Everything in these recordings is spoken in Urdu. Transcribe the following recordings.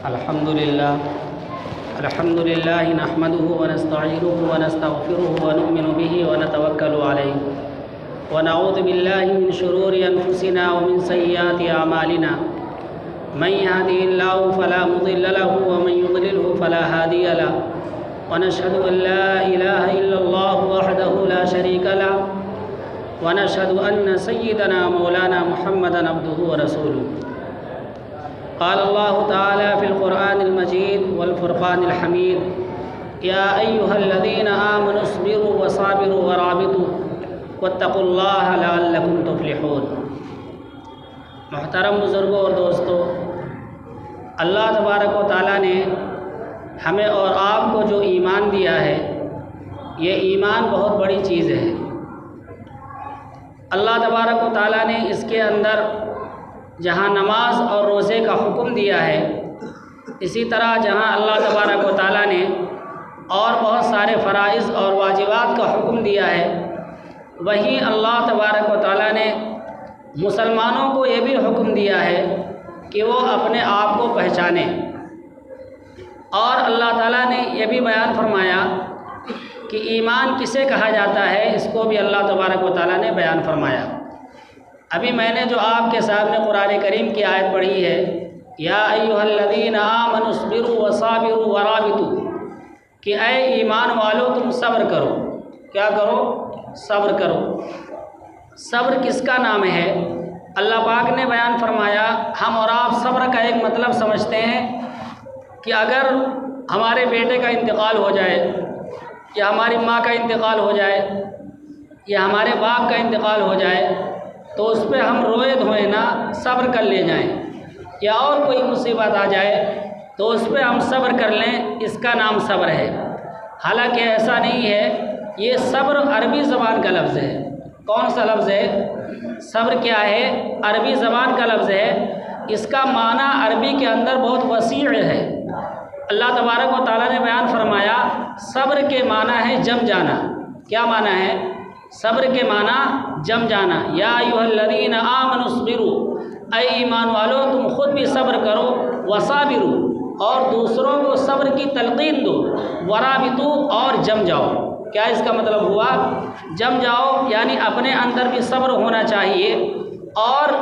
الحمد لله نحمده ونستعينه ونستغفره ونؤمن به ونتوكل عليه ونعوذ بالله من شرور أنفسنا ومن سيئات أعمالنا من يهده الله فلا مضل له ومن يضلله فلا هادي له ونشهد أن لا إله إلا الله وحده لا شريك له ونشهد أن سيدنا مولانا محمدا عبده ورسوله. قال الله تعالى في القرآن المجيد والفرقان الحميد: يا أيها الذين آمنوا اصبروا وصابروا ورابطوا واتقوا الله لعلكم تفلحون. محترم بزرگوں اور دوستوں، اللہ تبارک و تعالیٰ نے ہمیں اور آپ کو جو ایمان دیا ہے، یہ ایمان بہت بڑی چیز ہے. اللہ تبارک و تعالیٰ نے اس کے اندر جہاں نماز اور روزے کا حکم دیا ہے، اسی طرح جہاں اللہ تبارک و تعالیٰ نے اور بہت سارے فرائض اور واجبات کا حکم دیا ہے، وہیں اللہ تبارک و تعالیٰ نے مسلمانوں کو یہ بھی حکم دیا ہے کہ وہ اپنے آپ کو پہچانیں. اور اللہ تعالیٰ نے یہ بھی بیان فرمایا کہ ایمان کسے کہا جاتا ہے، اس کو بھی اللہ تبارک و تعالیٰ نے بیان فرمایا. ابھی میں نے جو آپ کے سامنے قرآن کریم کی آیت پڑھی ہے، یا ایھا الذین آمنوا اصبروا وصابروا ورابطوا، کہ اے ایمان والو تم صبر کرو. کیا کرو؟ صبر کرو. صبر کس کا نام ہے؟ اللہ پاک نے بیان فرمایا. ہم اور آپ صبر کا ایک مطلب سمجھتے ہیں کہ اگر ہمارے بیٹے کا انتقال ہو جائے، یا ہماری ماں کا انتقال ہو جائے، یا ہمارے باپ کا انتقال ہو جائے، تو اس پہ ہم روئے دھوئے نہ صبر کر لے جائیں. یا اور کوئی مصیبت آ جائے تو اس پہ ہم صبر کر لیں، اس کا نام صبر ہے. حالانکہ ایسا نہیں ہے. یہ صبر عربی زبان کا لفظ ہے. کون سا لفظ ہے؟ صبر کیا ہے؟ عربی زبان کا لفظ ہے. اس کا معنی عربی کے اندر بہت وسیع ہے. اللہ تبارک و تعالیٰ نے بیان فرمایا صبر کے معنی ہے جم جانا. کیا معنی ہے؟ صبر کے معنی جم جانا. یا ایھا الذین آمنوا اصبروا، اے ایمان والو تم خود بھی صبر کرو، وصابروا، اور دوسروں کو صبر کی تلقین دو، ورابطوا، اور جم جاؤ. کیا اس کا مطلب ہوا؟ جم جاؤ یعنی اپنے اندر بھی صبر ہونا چاہیے اور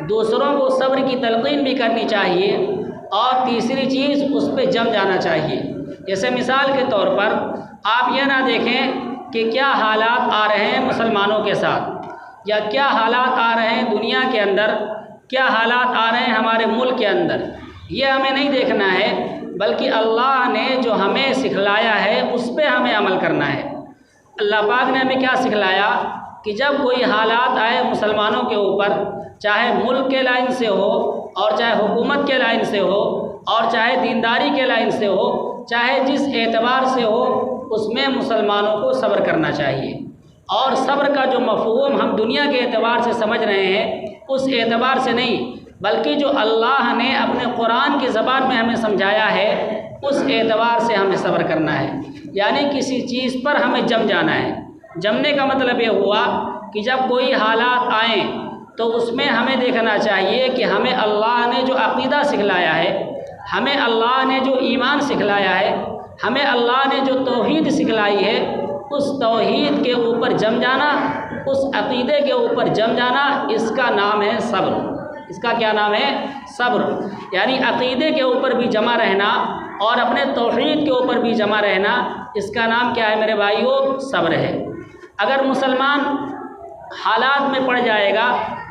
دوسروں کو صبر کی تلقین بھی کرنی چاہیے، اور تیسری چیز اس پہ جم جانا چاہیے. جیسے مثال کے طور پر آپ یہ نہ دیکھیں کہ کیا حالات آ رہے ہیں مسلمانوں کے ساتھ، یا کیا حالات آ رہے ہیں دنیا کے اندر، کیا حالات آ رہے ہیں ہمارے ملک کے اندر. یہ ہمیں نہیں دیکھنا ہے، بلکہ اللہ نے جو ہمیں سکھلایا ہے اس پہ ہمیں عمل کرنا ہے. اللہ پاک نے ہمیں کیا سکھلایا کہ جب کوئی حالات آئے مسلمانوں کے اوپر، چاہے ملک کے لائن سے ہو، اور چاہے حکومت کے لائن سے ہو، اور چاہے دینداری کے لائن سے ہو، چاہے جس اعتبار سے ہو، اس میں مسلمانوں کو صبر کرنا چاہیے. اور صبر کا جو مفہوم ہم دنیا کے اعتبار سے سمجھ رہے ہیں، اس اعتبار سے نہیں، بلکہ جو اللہ نے اپنے قرآن کی زبان میں ہمیں سمجھایا ہے، اس اعتبار سے ہمیں صبر کرنا ہے. یعنی کسی چیز پر ہمیں جم جانا ہے. جمنے کا مطلب یہ ہوا کہ جب کوئی حالات آئیں تو اس میں ہمیں دیکھنا چاہیے کہ ہمیں اللہ نے جو عقیدہ سکھلایا ہے، ہمیں اللہ نے جو ایمان سکھلایا ہے، ہمیں اللہ نے جو توحید سکھلائی ہے، اس توحید کے اوپر جم جانا، اس عقیدے کے اوپر جم جانا، اس کا نام ہے صبر. اس کا کیا نام ہے؟ صبر. یعنی عقیدے کے اوپر بھی جمع رہنا اور اپنے توحید کے اوپر بھی جمع رہنا، اس کا نام کیا ہے میرے بھائیو؟ صبر ہے. اگر مسلمان حالات میں پڑ جائے گا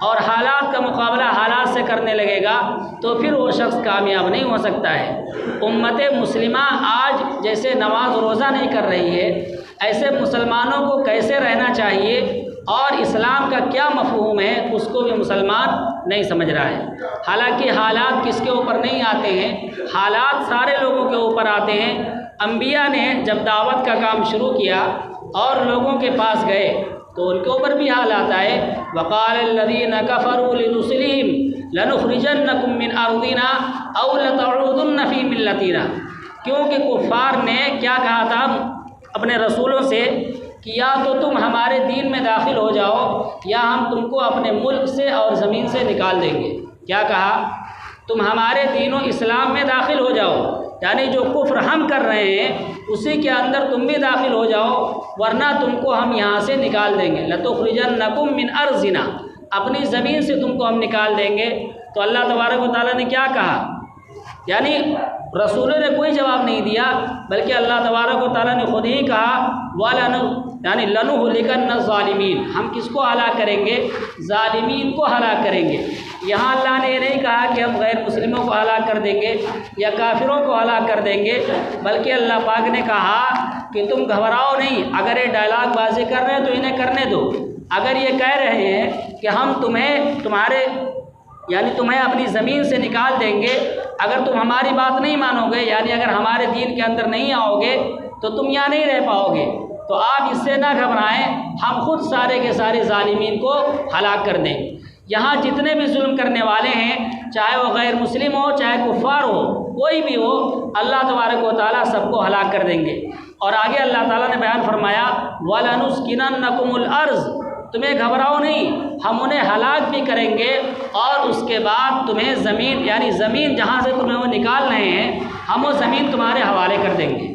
اور حالات کا مقابلہ حالات سے کرنے لگے گا تو پھر وہ شخص کامیاب نہیں ہو سکتا ہے. امت مسلمہ آج جیسے نماز روزہ نہیں کر رہی ہے، ایسے مسلمانوں کو کیسے رہنا چاہیے اور اسلام کا کیا مفہوم ہے، اس کو بھی مسلمان نہیں سمجھ رہا ہے. حالانکہ حالات کس کے اوپر نہیں آتے ہیں، حالات سارے لوگوں کے اوپر آتے ہیں. انبیاء نے جب دعوت کا کام شروع کیا اور لوگوں کے پاس گئے تو ان کے اوپر بھی حالات آئے. وقال الذین کفروا لرسلهم لنخرجنکم من ارضنا او لتعودن فی ملتنا. کیونکہ کفار نے کیا کہا تھا اپنے رسولوں سے کہ یا تو تم ہمارے دین میں داخل ہو جاؤ یا ہم تم کو اپنے ملک سے اور زمین سے نکال دیں گے. کیا کہا؟ تم ہمارے دین و اسلام میں داخل ہو جاؤ، یعنی جو کفر ہم کر رہے ہیں اسی کے اندر تم بھی داخل ہو جاؤ، ورنہ تم کو ہم یہاں سے نکال دیں گے۔ لَتُخْرِجَنَّكُم مِّنْ أَرْضِنَا، اپنی زمین سے تم کو ہم نکال دیں گے۔ تو اللہ تبارک و تعالیٰ نے کیا کہا؟ یعنی رسولوں نے کوئی جواب نہیں دیا، بلکہ اللہ تبارک و تعالیٰ نے خود ہی کہا یعنی لَنُهْلِكَنَّ الظَّالِمِينَ، ہم کس کو ہلاک کریں گے؟ ظالمین کو ہلاک کریں گے۔ یہاں اللہ نے یہ نہیں کہا کہ ہم غیر مسلموں کو ہلاک کر دیں گے یا کافروں کو ہلاک کر دیں گے، بلکہ اللہ پاک نے کہا کہ تم گھبراؤ نہیں، اگر یہ ڈائلاگ بازی کر رہے ہیں تو انہیں کرنے دو۔ اگر یہ کہہ رہے ہیں کہ ہم تمہیں اپنی زمین سے نکال دیں گے، اگر تم ہماری بات نہیں مانو گے، یعنی اگر ہمارے دین کے اندر نہیں آؤ گے تو تم یہاں نہیں رہ پاؤ گے، تو آپ اس سے نہ گھبرائیں، ہم خود سارے کے سارے ظالمین کو ہلاک کر دیں۔ یہاں جتنے بھی ظلم کرنے والے ہیں، چاہے وہ غیر مسلم ہو چاہے کفار ہو، کوئی بھی ہو، اللہ تبارک و تعالیٰ سب کو ہلاک کر دیں گے۔ اور آگے اللہ تعالیٰ نے بیان فرمایا وَلَنُسْكِنَنَّكُمُ الْأَرْضَ، تمہیں گھبراؤ نہیں، ہم انہیں ہلاک بھی کریں گے، اور اس کے بعد تمہیں زمین، یعنی زمین جہاں سے تمہیں وہ نکال رہے ہیں، ہم وہ زمین تمہارے حوالے کر دیں گے۔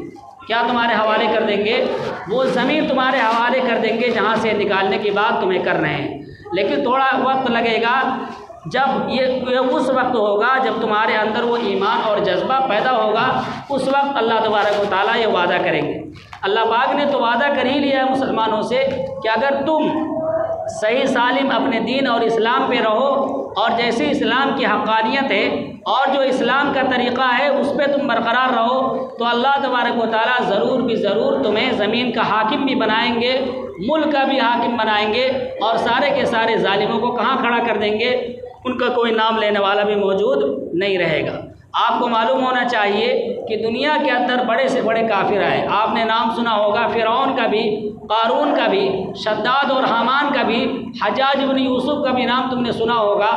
کیا تمہارے حوالے کر دیں گے؟ وہ زمین تمہارے حوالے کر دیں گے جہاں سے نکالنے کی بات تمہیں کر رہے ہیں، لیکن تھوڑا وقت لگے گا۔ جب یہ اس وقت ہوگا جب تمہارے اندر وہ ایمان اور جذبہ پیدا ہوگا، اس وقت اللہ تبارک و تعالیٰ یہ وعدہ کریں گے۔ اللہ پاک نے تو وعدہ کر ہی لیا ہے مسلمانوں سے کہ اگر تم صحیح سالم اپنے دین اور اسلام پہ رہو، اور جیسے اسلام کی حقانیت ہے اور جو اسلام کا طریقہ ہے اس پہ تم برقرار رہو، تو اللہ تبارک و تعالیٰ ضرور بھی ضرور تمہیں زمین کا حاکم بھی بنائیں گے، ملک کا بھی حاکم بنائیں گے، اور سارے کے سارے ظالموں کو کہاں کھڑا کر دیں گے؟ ان کا کوئی نام لینے والا بھی موجود نہیں رہے گا۔ آپ کو معلوم ہونا چاہیے کہ دنیا کے اندر بڑے سے بڑے کافر آئے، آپ نے نام سنا ہوگا فرعون کا بھی، قارون کا بھی، شداد اور حامان کا بھی، حجاج بن یوسف کا بھی نام تم نے سنا ہوگا۔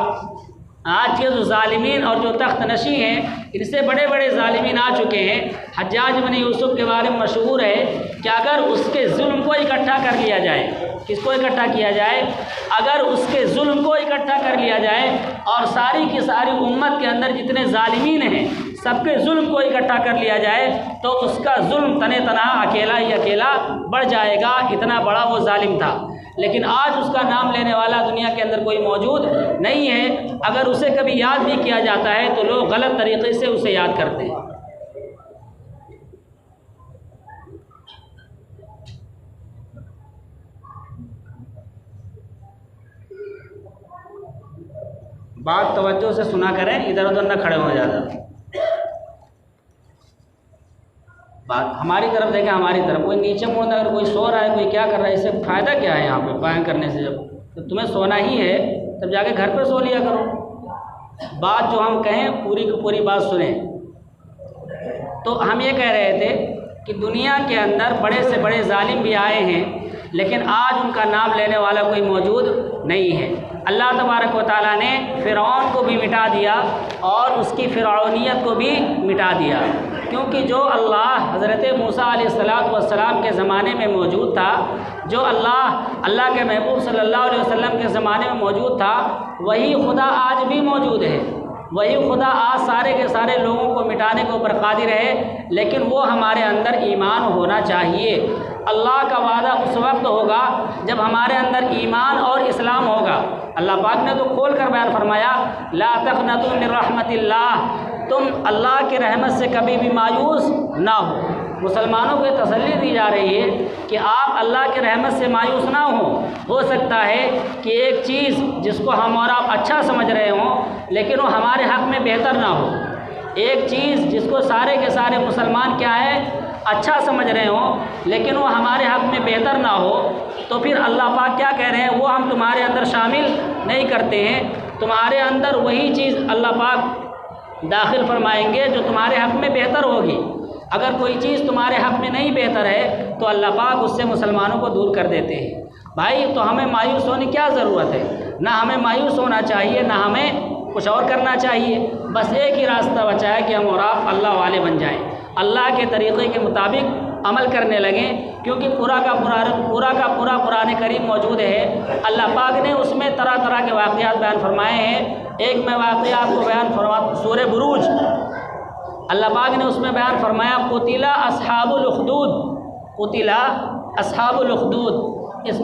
آج کے جو ظالمین اور جو تخت نشین ہیں، ان سے بڑے بڑے ظالمین آ چکے ہیں۔ حجاج بن یوسف کے بارے میں مشہور ہے کہ اگر اس کے ظلم کو اکٹھا کر لیا جائے، کس کو اکٹھا کیا جائے؟ اگر اس کے ظلم کو اکٹھا کر لیا جائے اور ساری کی ساری امت کے اندر جتنے ظالمین ہیں سب کے ظلم کو اکٹھا کر لیا جائے تو اس کا ظلم تنے تنہا اکیلا ہی اکیلا بڑھ جائے گا، اتنا بڑا وہ ظالم تھا۔ لیکن آج اس کا نام لینے والا دنیا کے اندر کوئی موجود نہیں ہے۔ اگر اسے کبھی یاد بھی کیا جاتا ہے تو لوگ غلط طریقے سے اسے یاد کرتے ہیں۔ بات توجہ سے سنا کریں، ادھر ادھر نہ کھڑے ہو زیادہ۔ بات ہماری طرف دیکھیں، ہماری طرف کوئی نیچے مڑتا ہے، اگر کوئی سو رہا ہے، کوئی کیا کر رہا ہے، اس سے فائدہ کیا ہے؟ یہاں پہ بیان کرنے سے جب تمہیں سونا ہی ہے تب جا کے گھر پہ سو لیا کرو۔ بات جو ہم کہیں پوری کی پوری بات سنیں۔ تو ہم یہ کہہ رہے تھے کہ دنیا کے اندر بڑے سے بڑے ظالم بھی آئے ہیں، لیکن آج ان کا نام لینے والا کوئی موجود نہیں ہے۔ اللہ تبارک و تعالیٰ نے فرعون کو بھی مٹا دیا اور اس کی فرعونیت کو بھی مٹا دیا، کیونکہ جو اللہ حضرت موسیٰ علیہ السلام کے زمانے میں موجود تھا، جو اللہ کے محبوب صلی اللہ علیہ وسلم کے زمانے میں موجود تھا، وہی خدا آج بھی موجود ہے۔ وہی خدا آج سارے کے سارے لوگوں کو مٹانے کے اوپر قادر ہے، لیکن وہ ہمارے اندر ایمان ہونا چاہیے۔ اللہ کا وعدہ اس وقت ہوگا جب ہمارے اندر ایمان اور اسلام ہوگا۔ اللہ پاک نے تو کھول کر بیان فرمایا لا تقنطوا من رحمت اللہ، تم اللہ کی رحمت سے کبھی بھی مایوس نہ ہو۔ مسلمانوں کو تسلی دی جا رہی ہے کہ آپ اللہ کی رحمت سے مایوس نہ ہوں۔ ہو سکتا ہے کہ ایک چیز جس کو ہم اور آپ اچھا سمجھ رہے ہوں لیکن وہ ہمارے حق میں بہتر نہ ہو، ایک چیز جس کو سارے کے سارے مسلمان کیا ہے اچھا سمجھ رہے ہوں لیکن وہ ہمارے حق میں بہتر نہ ہو، تو پھر اللہ پاک کیا کہہ رہے ہیں؟ وہ ہم تمہارے اندر شامل نہیں کرتے ہیں، تمہارے اندر وہی چیز اللہ پاک داخل فرمائیں گے جو تمہارے حق میں بہتر ہوگی۔ اگر کوئی چیز تمہارے حق میں نہیں بہتر ہے تو اللہ پاک اس سے مسلمانوں کو دور کر دیتے ہیں۔ بھائی تو ہمیں مایوس ہونے کی کیا ضرورت ہے؟ نہ ہمیں مایوس ہونا چاہیے، نہ ہمیں کچھ اور کرنا چاہیے۔ بس ایک ہی راستہ بچا ہے کہ ہم اور آپ اللہ والے بن جائیں، اللہ کے طریقے کے مطابق عمل کرنے لگیں، کیونکہ پورا کا پورا قرآن کریم موجود ہے۔ اللہ پاک نے اس میں طرح طرح کے واقعات بیان فرمائے ہیں۔ ایک میں واقعہ آپ کو بیان سورہ بروج اللہ پاک نے اس میں بیان فرمایا قتل اصحاب الاخدود، قتل اصحاب الاخدود،